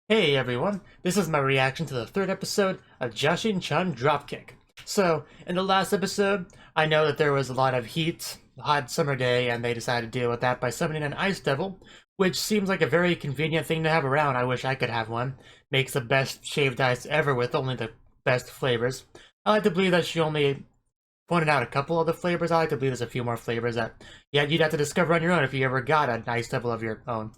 Hey everyone, this is my reaction to the third episode of Jashin-chan Dropkick. So, in the last episode, I know that there was a lot of heat, a hot summer day, and they decided to deal with that by summoning an ice devil, which seems like a very convenient thing to have around. I wish I could have one. Makes the best shaved ice ever with only the best flavors. I like to believe that she only pointed out a couple of the flavors. I like to believe there's a few more flavors that, yeah, you'd have to discover on your own if you ever got an ice devil of your own.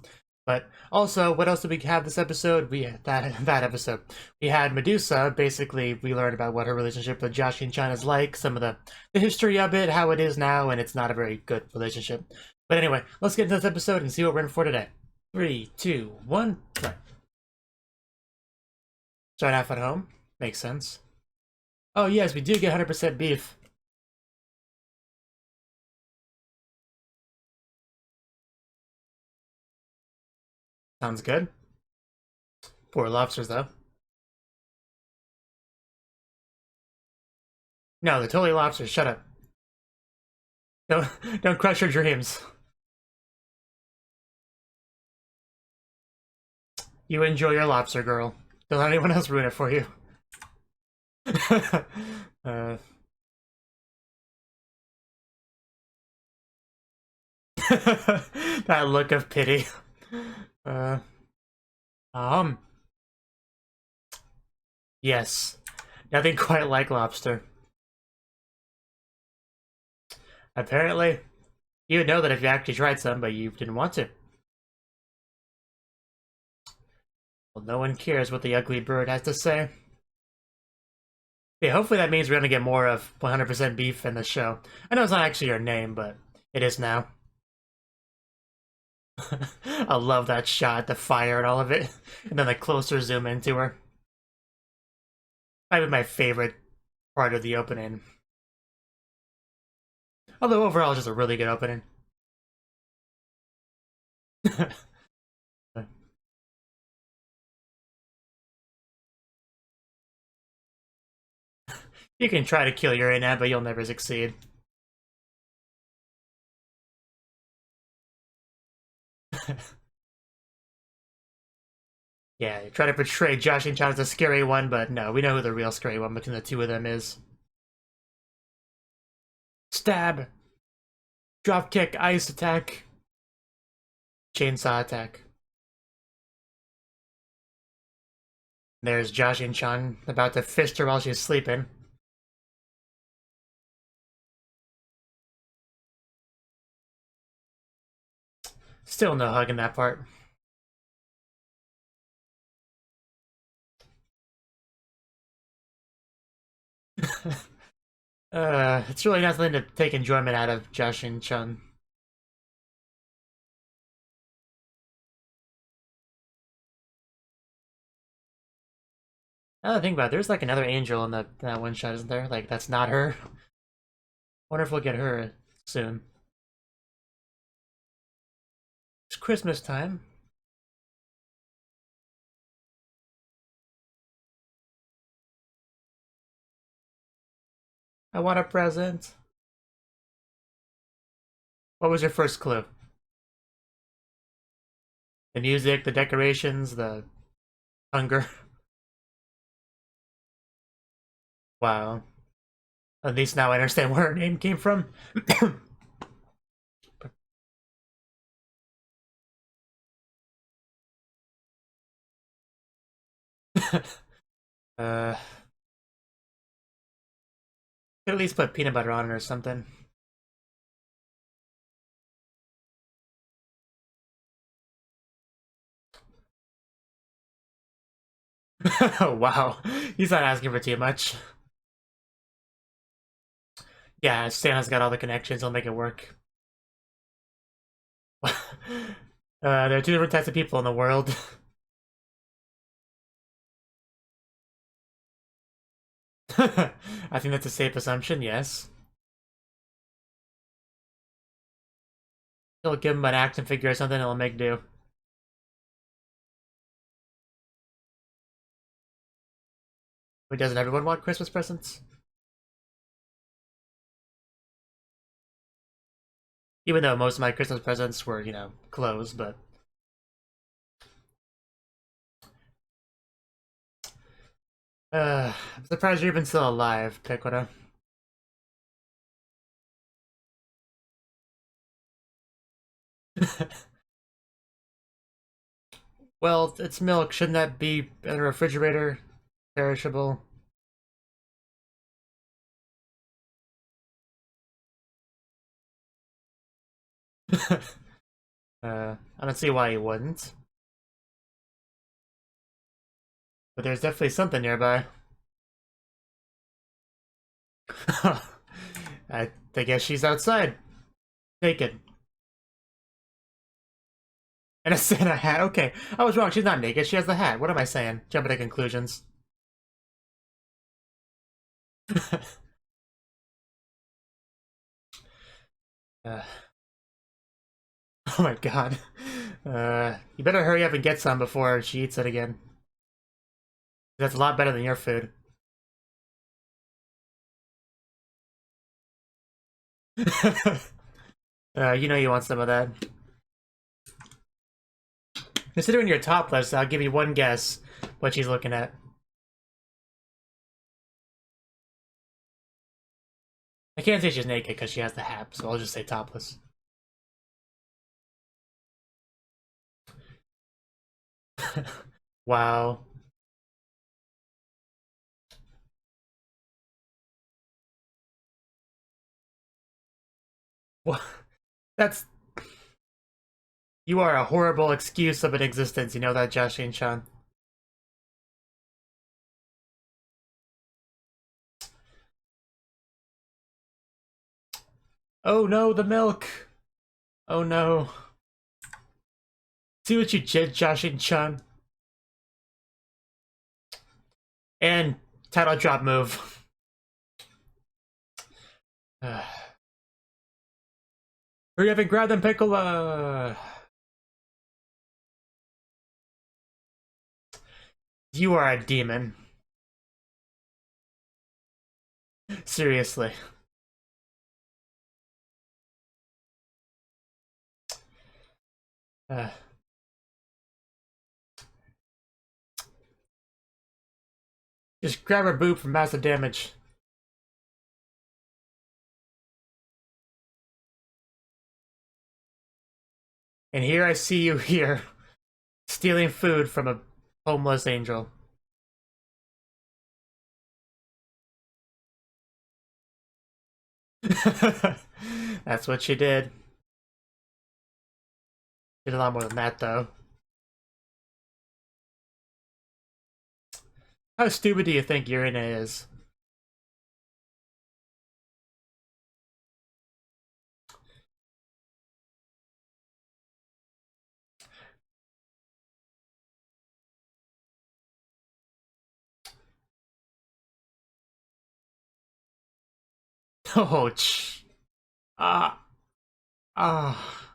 But also, what else did we have this episode? We had that episode. We had Medusa. Basically, we learned about what her relationship with Jashin-chan is like, some of the history of it, how it is now, and it's not a very good relationship. But anyway, let's get into this episode and see what we're in for today. 3, 2, 1, play. Start off at home. Makes sense. Oh yes, we do get 100% beef. Sounds good. Poor lobsters, though. No, they're totally lobsters. Shut up. Don't don't crush your dreams. You enjoy your lobster, girl. Don't let anyone else ruin it for you. uh, that look of pity. Uh, um, yes. Nothing quite like lobster. Apparently, you would know that if you actually tried some, but you didn't want to. Well, no one cares what the ugly bird has to say. Yeah, hopefully that means we're gonna get more of 100% beef in the show. I know it's not actually her name, but it is now. I love that shot, the fire and all of it. And then the closer zoom into her. Probably my favorite part of the opening. Although overall, it's just a really good opening. You can try to kill Urina, but you'll never succeed. Yeah, try to portray Jashin-chan as a scary one, but no, we know who the real scary one between the two of them is. Stab! Drop kick, ice attack. Chainsaw attack. There's Jashin-chan about to fist her while she's sleeping. Still no hug in that part. It's really nothing to take enjoyment out of Jashin-chan. Now that I think about it, there's like another angel in that one shot, isn't there? Like, that's not her. Wonder if we'll get her soon. It's Christmas time. I want a present. What was your first clue? The music, the decorations, the hunger. Wow. At least now I understand where her name came from. uh, Could at least put peanut butter on it or something. Wow, he's not asking for too much. Yeah, Santa's got all the connections, he'll make it work. There are two different types of people in the world. I think that's a safe assumption, yes. He'll give him an action figure or something, and he'll make do. Wait, doesn't everyone want Christmas presents? Even though most of my Christmas presents were, clothes, but... I'm surprised you're even still alive, Picora. Well, it's milk. Shouldn't that be in a refrigerator? Perishable? I don't see why you wouldn't. But there's definitely something nearby. I guess she's outside. Naked. And a Santa hat. Okay, I was wrong. She's not naked. She has the hat. What am I saying? Jumping to conclusions. uh, oh my god. You better hurry up and get some before she eats it again. That's a lot better than your food. You know you want some of that. Considering you're topless, I'll give you one guess what she's looking at. I can't say she's naked because she has the hat, so I'll just say topless. Wow. What? That's... You are a horrible excuse of an existence, you know that, Jashin-chan? Oh no, the milk! Oh no. See what you did, Jashin-chan? And title drop move. Hurry up and grab them, Piccolo! You are a demon. Seriously. Just grab her boob for massive damage. And here I see you here, stealing food from a homeless angel. That's what she did. Did a lot more than that, though. How stupid do you think Urina is? Oh, ah, ah.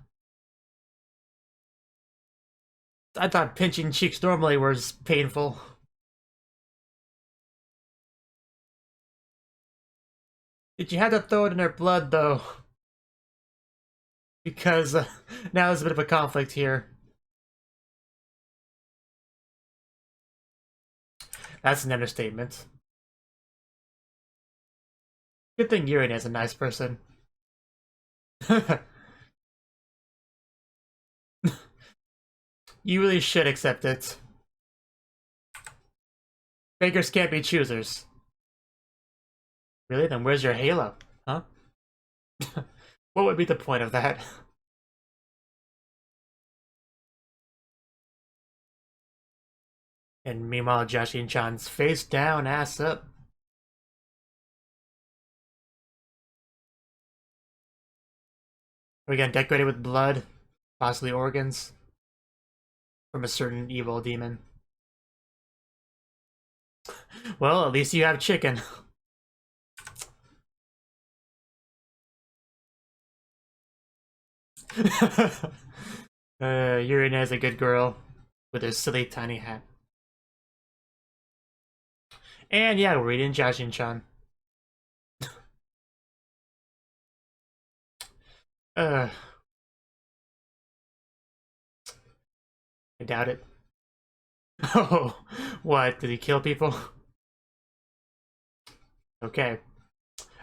I thought pinching cheeks normally was painful. Did you have to throw it in her blood, though? Because now there's a bit of a conflict here. That's an understatement. Good thing Urina is a nice person. You really should accept it. Beggars can't be choosers. Really? Then where's your halo? Huh? What would be the point of that? And meanwhile, Jashin-chan's face down, ass up. Are we getting decorated with blood? Possibly organs? From a certain evil demon. Well, at least you have chicken. Urina is a good girl with her silly tiny hat. And yeah, we're reading Jashin-chan. I doubt it. Oh, what? Did he kill people? Okay.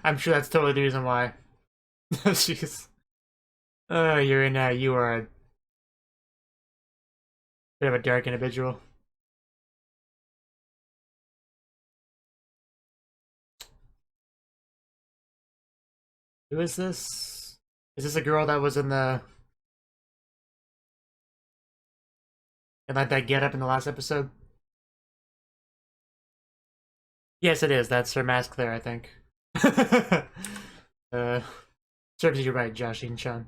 I'm sure that's totally the reason why. Jeez. You're in, you are a bit of a dark individual. Who is this? Is this a girl that was in the... in like that get up in the last episode? Yes, it is. That's her mask there, I think. uh, serves you right, Jashin-chan.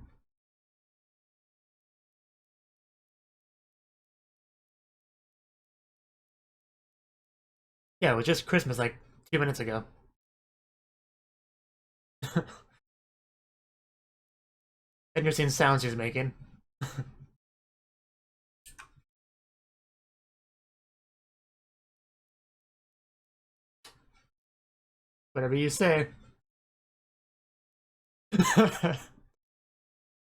Yeah, it was just Christmas like 2 minutes ago. Interesting sounds he's making. Whatever you say.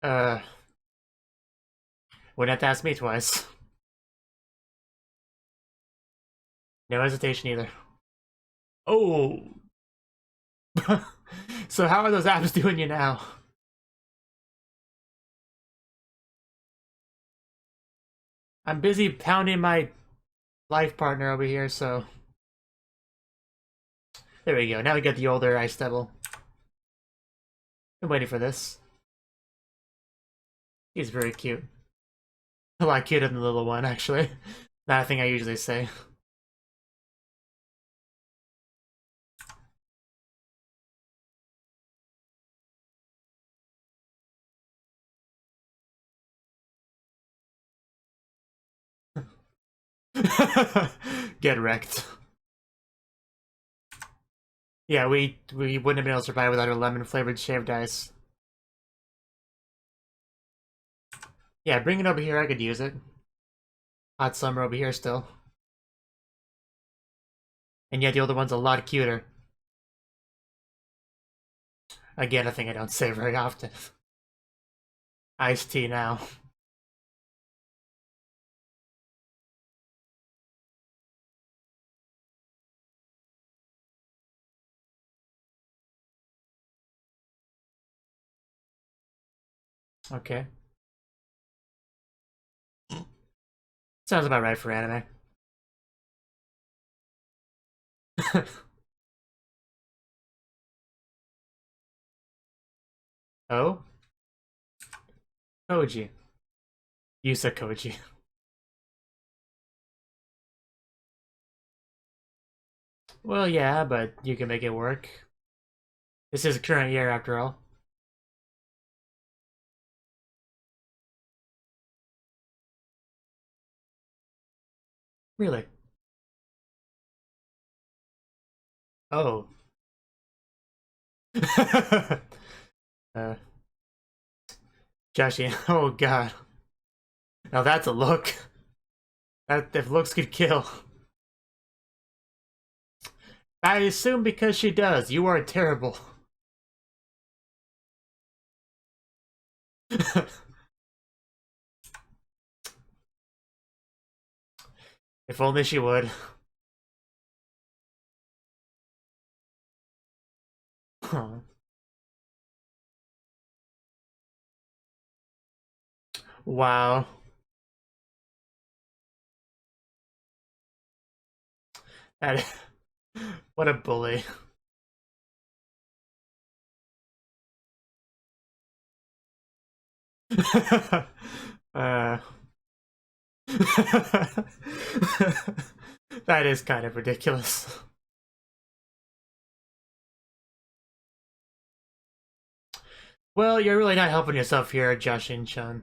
uh, wouldn't have to ask me twice. No hesitation either. Oh! So how are those apps doing you now? I'm busy pounding my life partner over here, so... There we go, now we got the older Ice Devil. Been waiting for this. He's very cute. A lot cuter than the little one, actually. Not a thing I usually say. Get wrecked. Yeah, we wouldn't have been able to survive without our lemon-flavored shaved ice. Yeah, bring it over here, I could use it. Hot summer over here still. And yet the older one's a lot cuter. Again, a thing I don't say very often. Iced tea now. Okay. Sounds about right for anime. Oh? Koji. Yusa Koji. Well, yeah, but you can make it work. This is a current year, after all. Really? Oh. uh, Joshi, oh god. Now that's a look. That if looks could kill. I assume because she does. You are terrible. If only she would. Huh. Wow. That, what a bully. uh, that is kind of ridiculous. Well, you're really not helping yourself here, Jashin-chan.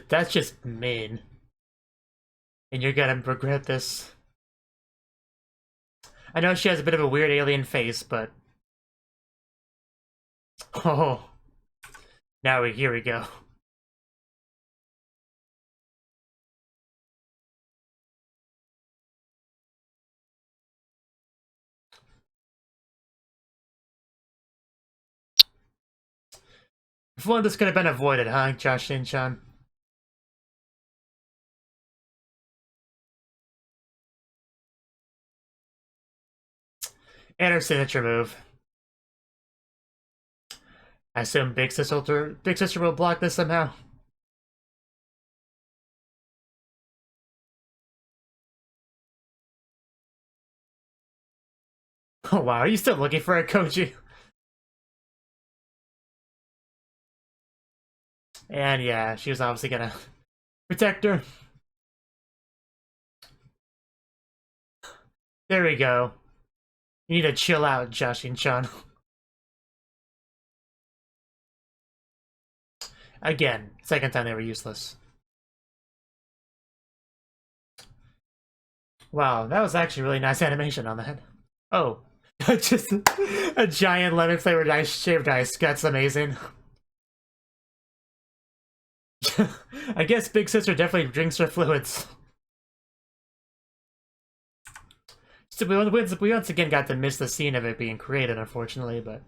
That's just mean. And you're gonna regret this. I know she has a bit of a weird alien face, but... Oh. Here we go. If one of this could have been avoided, huh, Jashin-chan? And her signature move. I assume Big Sister will block this somehow. Oh wow, are you still looking for a Koji? And yeah, she was obviously gonna protect her. There we go. You need to chill out, Jashin-chan. Again, second time they were useless. Wow, that was actually really nice animation on that. Oh, just a giant lemon flavored ice shaved ice. That's amazing. I guess Big Sister definitely drinks her fluids. So we once again got to miss the scene of it being created, unfortunately, but...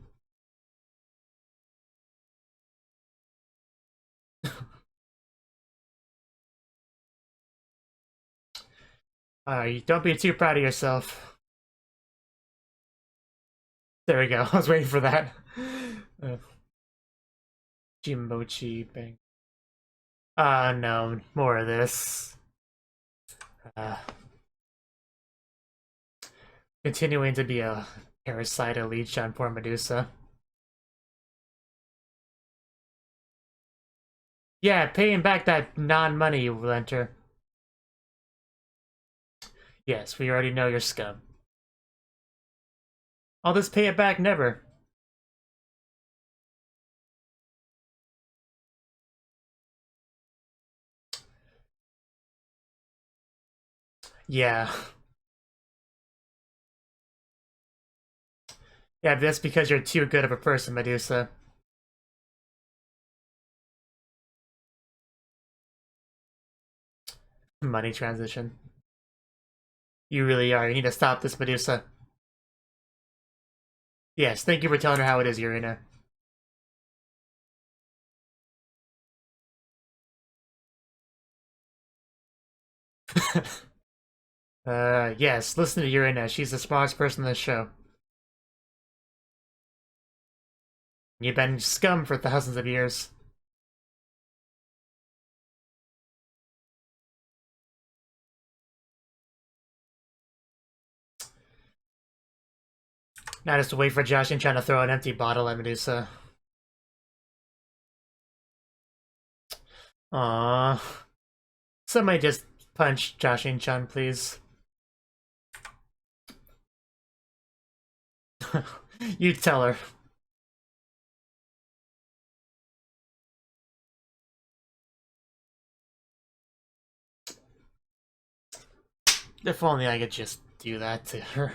don't be too proud of yourself. There we go, I was waiting for that. Jimochi bang. No, more of this. Continuing to be a parasitic leech on poor Medusa. Yeah, paying back that non-money you lent her. Yes, we already know you're scum. All this pay it back never. Yeah. Yeah, that's because you're too good of a person, Medusa. Money transition. You really are. You need to stop this, Medusa. Yes, thank you for telling her how it is, Urina. Yes, listen to Urina. She's the smartest person in the show. You've been scum for thousands of years. Now just wait for Jashin-chan to throw an empty bottle at Medusa. Aww. Somebody just punch Jashin-chan, please. You tell her. If only I could just do that to her.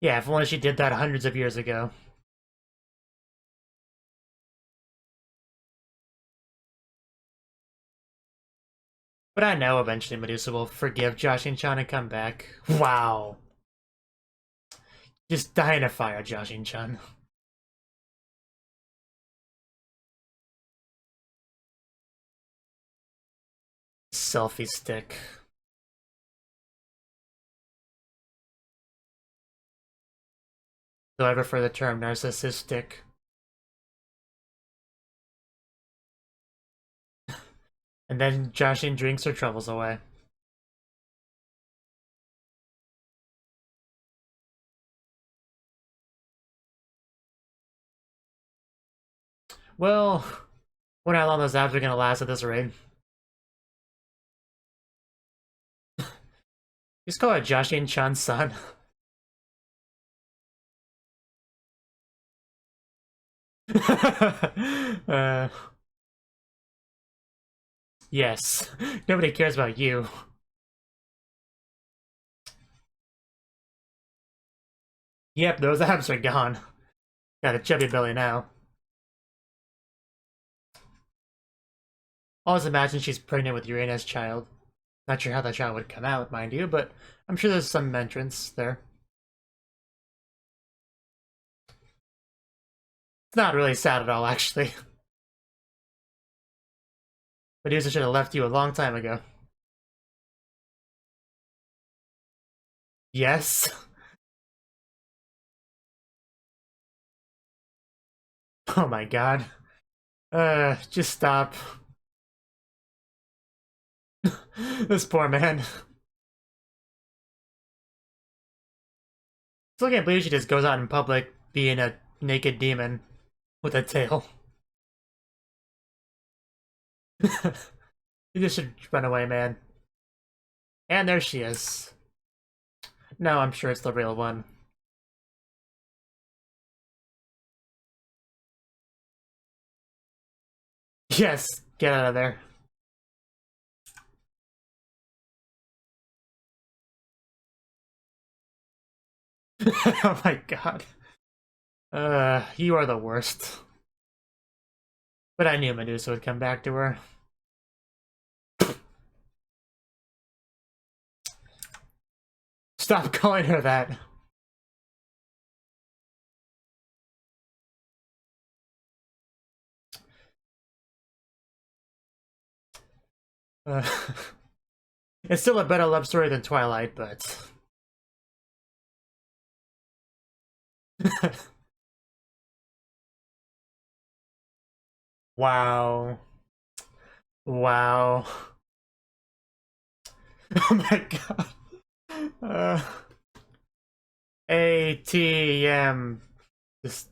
Yeah, if only she did that hundreds of years ago. But I know eventually Medusa will forgive Jashin-chan and come back. Wow. Just die in a fire, Jashin-chan. Selfie stick. Do I prefer the term narcissistic? And then Jashin drinks her troubles away. Well, wonder how long those abs are gonna last at this rate. Just call it Jashin-chan's son. uh, yes, nobody cares about you. Yep, those abs are gone. Got a chubby belly now. Always imagine she's pregnant with Uranus' child. Not sure how that child would come out, mind you, but I'm sure there's some entrance there. It's not really sad at all, actually. Medusa should have left you a long time ago. Yes. Oh my god. Just stop. This poor man. Still can't believe she just goes out in public being a naked demon with a tail. You just should run away, man. And there she is. No, I'm sure it's the real one. Yes, get out of there. Oh my god. You are the worst. But I knew Medusa would come back to her. Stop calling her that. It's still a better love story than Twilight, but... Wow. Wow. Oh my god. ATM. Just...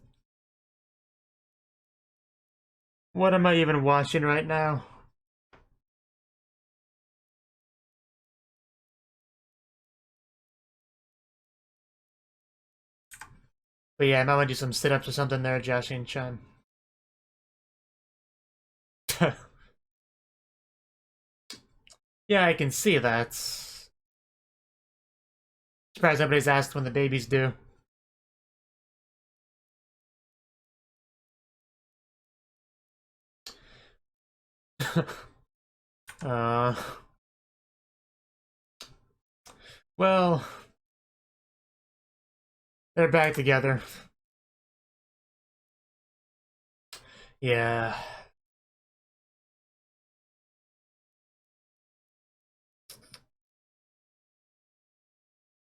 What am I even watching right now? But yeah, I might want to do some sit-ups or something there, Jashin-chan. Yeah, I can see that. Surprised nobody's asked when the babies do. uh... Well... They're back together. Yeah.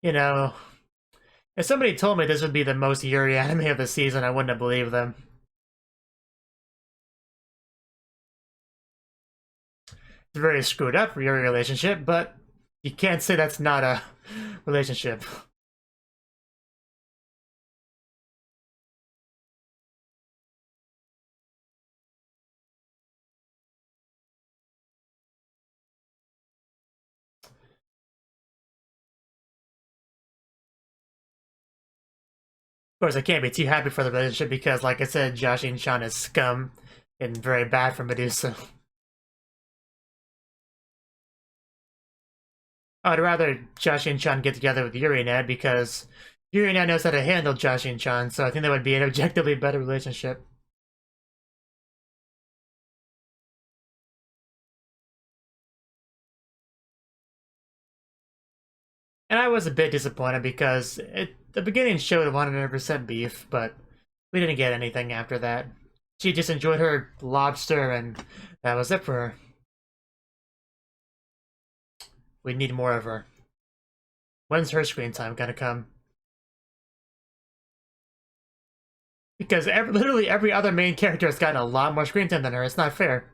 You know, if somebody told me this would be the most Yuri anime of the season, I wouldn't have believed them. It's a very screwed up Yuri relationship, but you can't say that's not a relationship. Of course, I can't be too happy for the relationship because, like I said, Jashin-chan is scum and very bad for Medusa. I'd rather Jashin-chan get together with Yuri-net because Yuri-net knows how to handle Jashin-chan, so I think that would be an objectively better relationship. And I was a bit disappointed because the beginning showed 100% beef, but we didn't get anything after that. She just enjoyed her lobster, and that was it for her. We need more of her. When's her screen time gonna come? Because literally every other main character has gotten a lot more screen time than her. It's not fair.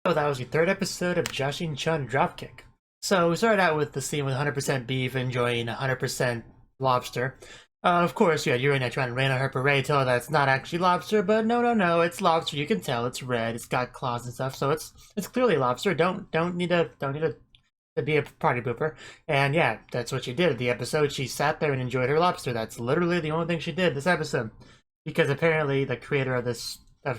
So that was the third episode of Jashin-chan Dropkick. So we started out with the scene with 100% beef enjoying 100% lobster. Of course, you had Yuri trying to rain on her parade, tell her that it's not actually lobster, but no, it's lobster. You can tell it's red. It's got claws and stuff, so it's clearly lobster. Don't need to be a party pooper. And yeah, that's what she did at the episode. She sat there and enjoyed her lobster. That's literally the only thing she did this episode, because apparently the creator of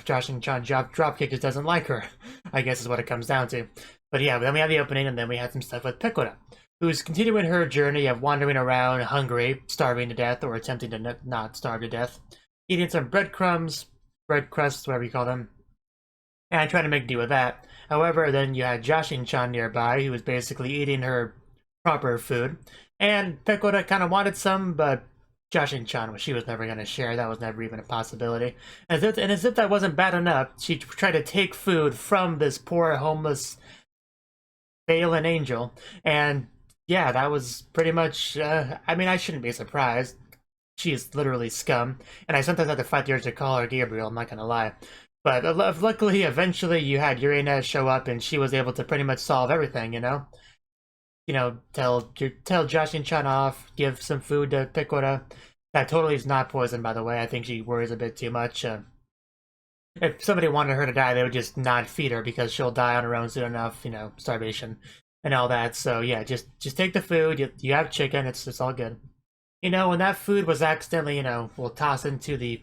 Jashin-chan Dropkick just doesn't like her, I guess is what it comes down to. But yeah, then we had the opening, and then we had some stuff with Pecora. who's continuing her journey of wandering around hungry, starving to death, or attempting to not starve to death, eating some breadcrumbs, bread crusts, whatever you call them, and trying to make do with that. However, then you had Jashin-chan nearby, who was basically eating her proper food, and Pecora kind of wanted some, but Jashin-chan, she was never going to share. That was never even a possibility. As if that wasn't bad enough, she tried to take food from this poor, homeless, fallen angel, and yeah, that was pretty much, I mean, I shouldn't be surprised. She is literally scum, and I sometimes have to fight the urge to call her Gabriel, I'm not gonna lie. But luckily, eventually, you had Urena show up, and she was able to pretty much solve everything, you know? Tell Jashin-chan off, give some food to Pecora. That totally is not poison, by the way. I think she worries a bit too much. If somebody wanted her to die, they would just not feed her because she'll die on her own soon enough, starvation and all that. So yeah, just take the food. You have chicken. It's all good. When that food was accidentally, we'll toss into the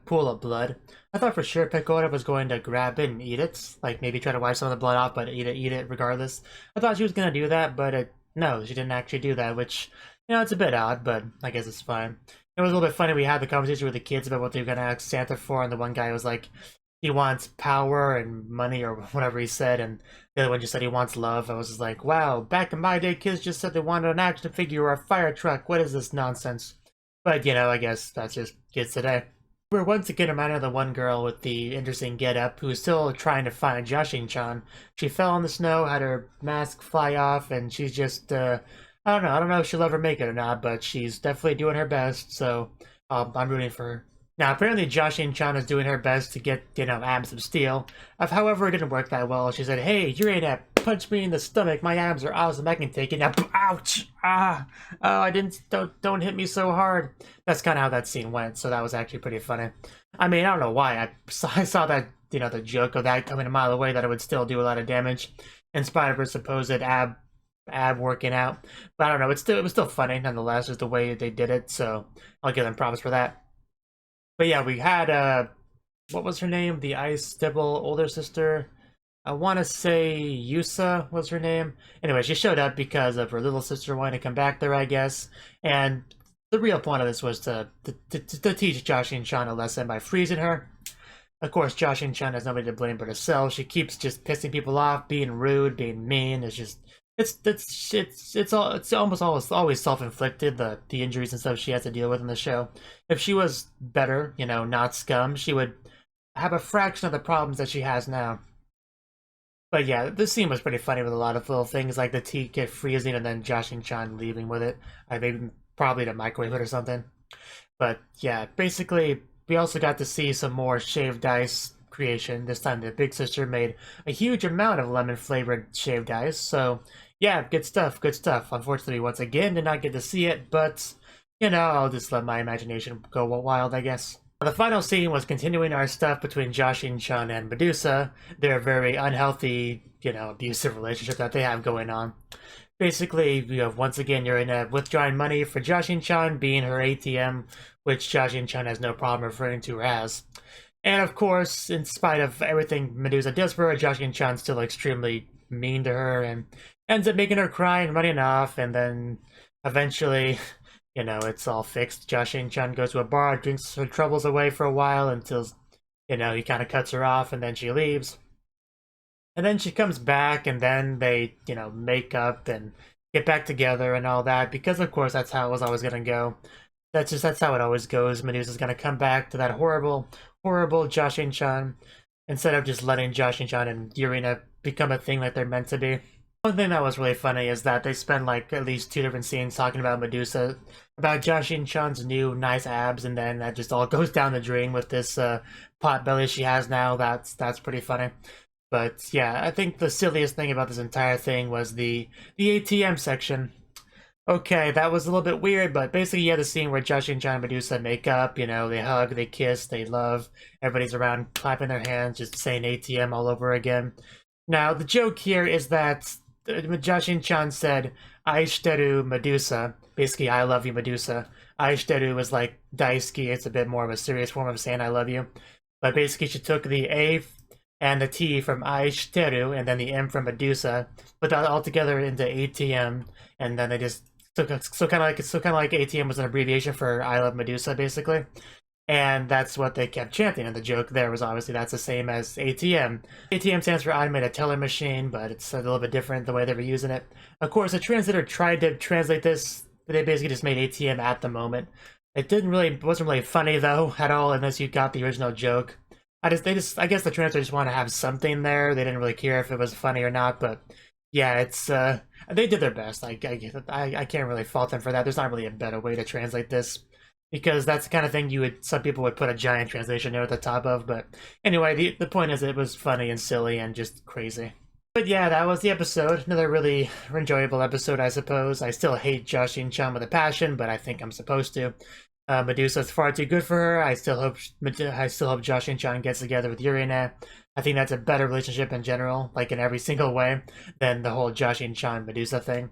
pool of blood. I thought for sure Pecora was going to grab it and eat it, like maybe try to wipe some of the blood off, but eat it regardless. I thought she was gonna do that, but no, she didn't actually do that, which it's a bit odd, but I guess it's fine. It was a little bit funny. We had the conversation with the kids about what they were gonna ask Santa for, and the one guy was like, he wants power and money or whatever he said, and the other one just said he wants love. I was just like, wow, back in my day, kids just said they wanted an action figure or a fire truck. What is this nonsense? But I guess that's just kids today. We're once again reminded of the one girl with the interesting get-up who's still trying to find Jashin-chan. She fell in the snow, had her mask fly off, and she's just, I don't know if she'll ever make it or not, but she's definitely doing her best, so I'm rooting for her. Now, apparently Jashin-chan is doing her best to get, abs of steel. However, it didn't work that well. She said, hey, Urena, punch me in the stomach. My abs are awesome. I can take it now. Ouch! Ah! Oh, I didn't... Don't hit me so hard. That's kind of how that scene went, so that was actually pretty funny. I mean, I don't know why. I saw that, the joke of that coming a mile away, that it would still do a lot of damage, in spite of her supposed ab working out. But I don't know. It was still funny, nonetheless, just the way they did it, so I'll give them props for that. But yeah, we had, what was her name? The Ice Devil older sister. I want to say Yusa was her name. Anyway, she showed up because of her little sister wanting to come back there, I guess. And the real point of this was to teach Jashin-chan a lesson by freezing her. Of course, Jashin-chan has nobody to blame but herself. She keeps just pissing people off, being rude, being mean. It's almost always self-inflicted, the injuries and stuff she has to deal with in the show. If she was better, not scum, she would have a fraction of the problems that she has now. But yeah, this scene was pretty funny with a lot of little things like the tea kit freezing and then Jashin-chan leaving with it. Maybe probably to microwave it or something. But yeah, basically we also got to see some more shaved ice creation. This time the big sister made a huge amount of lemon flavored shaved ice, so yeah, good stuff, good stuff. Unfortunately, once again, did not get to see it, but, I'll just let my imagination go wild, I guess. The final scene was continuing our stuff between Jashin-chan and Medusa, their very unhealthy, abusive relationship that they have going on. Basically, once again, you're in a withdrawing money for Jashin-chan being her ATM, which Jashin-chan has no problem referring to her as. And of course, in spite of everything Medusa does for her, Jashin-chan's still extremely mean to her and ends up making her cry and running off, and then eventually, it's all fixed. Jashin-chan goes to a bar, drinks her troubles away for a while until, he kind of cuts her off, and then she leaves. And then she comes back, and then they, make up and get back together and all that, because of course that's how it was always going to go. That's how it always goes. Medusa's going to come back to that horrible Jashin-chan, instead of just letting Jashin-chan and Urena become a thing like they're meant to be. One thing that was really funny is that they spend like at least 2 different scenes talking about Medusa, about Jashin-chan's new nice abs, and then that just all goes down the drain with this pot belly she has now. That's pretty funny. But yeah, I think the silliest thing about this entire thing was the ATM section. Okay, that was a little bit weird, but basically you have the scene where Jashin-chan and Medusa make up, they hug, they kiss, they love, everybody's around clapping their hands, just saying ATM all over again. Now, the joke here is that Jashin-chan said, Aishiteru Medusa, basically, I love you, Medusa. Aishiteru is like daisuki, it's a bit more of a serious form of saying I love you. But basically, she took the A and the T from Aishiteru, and then the M from Medusa, put that all together into ATM, and then they just so kind of like ATM was an abbreviation for I Love Medusa, basically. And that's what they kept chanting, and the joke there was obviously that's the same as ATM. ATM stands for Automated Teller Machine, but it's a little bit different the way they were using it. Of course, the translator tried to translate this, but they basically just made ATM at the moment. It wasn't really funny though at all, unless you got the original joke. I guess the translator just wanted to have something there. They didn't really care if it was funny or not, but yeah, they did their best. I can't really fault them for that. There's not really a better way to translate this, because that's the kind of thing some people would put a giant translation note at the top of. But anyway, the point is it was funny and silly and just crazy. But yeah, that was the episode. Another really enjoyable episode, I suppose. I still hate Jashin-chan with a passion, but I think I'm supposed to. Medusa's far too good for her. I still hope Jashin-chan gets together with Yurine. I think that's a better relationship in general, like in every single way, than the whole Jashin-chan Medusa thing.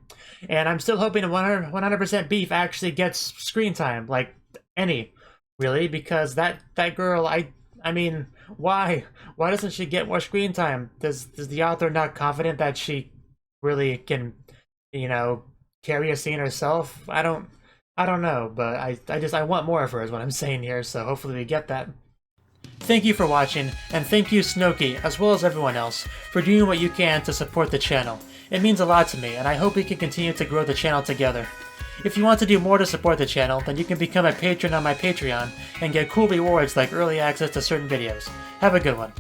And I'm still hoping 100% Beef actually gets screen time, like any, really, because that girl, I mean, why doesn't she get more screen time? Does the author not confident that she really can, carry a scene herself? I don't know, but I want more of her is what I'm saying here, so hopefully we get that. Thank you for watching, and thank you Cnouki, as well as everyone else, for doing what you can to support the channel. It means a lot to me, and I hope we can continue to grow the channel together. If you want to do more to support the channel, then you can become a patron on my Patreon and get cool rewards like early access to certain videos. Have a good one.